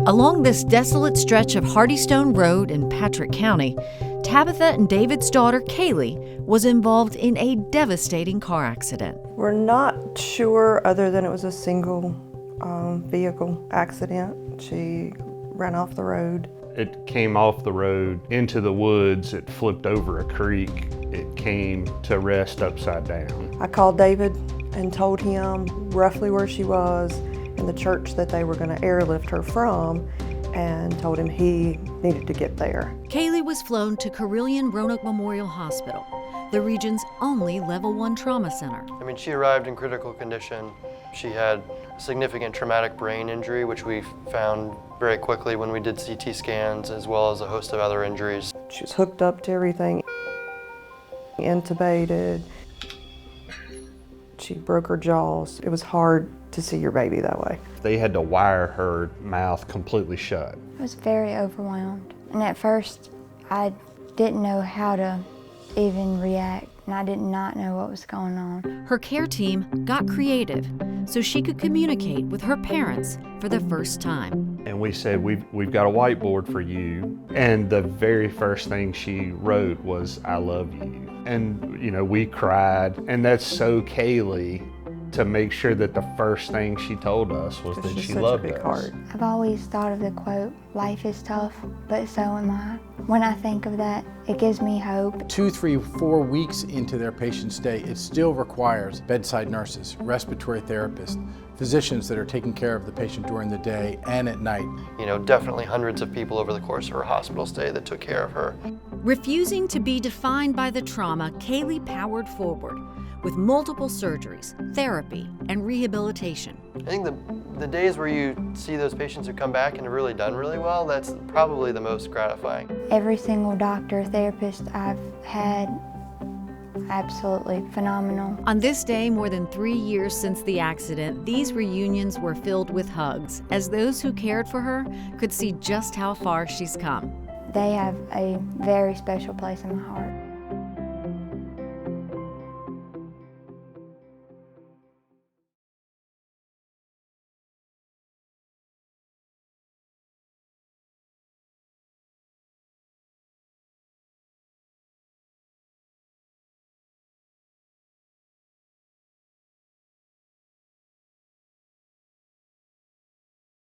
Along this desolate stretch of Hardystone Road in Patrick County, Tabitha and David's daughter, Kaylee, was involved in a devastating car accident. We're not sure, other than it was a single vehicle accident. She ran off the road. It came off the road into the woods. It flipped over a creek. It came to rest upside down. I called David and told him roughly where she was and the church that they were going to airlift her from, and told him he needed to get there. Kaylee was flown to Carilion Roanoke Memorial Hospital, the region's only Level 1 trauma center. She arrived in critical condition. She had significant traumatic brain injury, which we found very quickly when we did CT scans, as well as a host of other injuries. She was hooked up to everything, intubated. She broke her jaws. It was hard to see your baby that way. They had to wire her mouth completely shut. I was very overwhelmed. And at first, I didn't know how to even react, and I did not know what was going on. Her care team got creative so she could communicate with her parents for the first time. And we said, we've got a whiteboard for you. And the very first thing she wrote was, "I love you." And, we cried. And that's so Kaylee, to make sure that the first thing she told us was that she loved us. I've always thought of the quote, "Life is tough, but so am I." When I think of that, it gives me hope. 2, 3, 4 weeks into their patient stay, it still requires bedside nurses, respiratory therapists, physicians that are taking care of the patient during the day and at night. Definitely hundreds of people over the course of her hospital stay that took care of her. Refusing to be defined by the trauma, Kaylee powered forward with multiple surgeries, therapy, and rehabilitation. I think the days where you see those patients who come back and have really done really well, that's probably the most gratifying. Every single doctor, therapist I've had, absolutely phenomenal. On this day, more than 3 years since the accident, these reunions were filled with hugs, as those who cared for her could see just how far she's come. They have a very special place in my heart.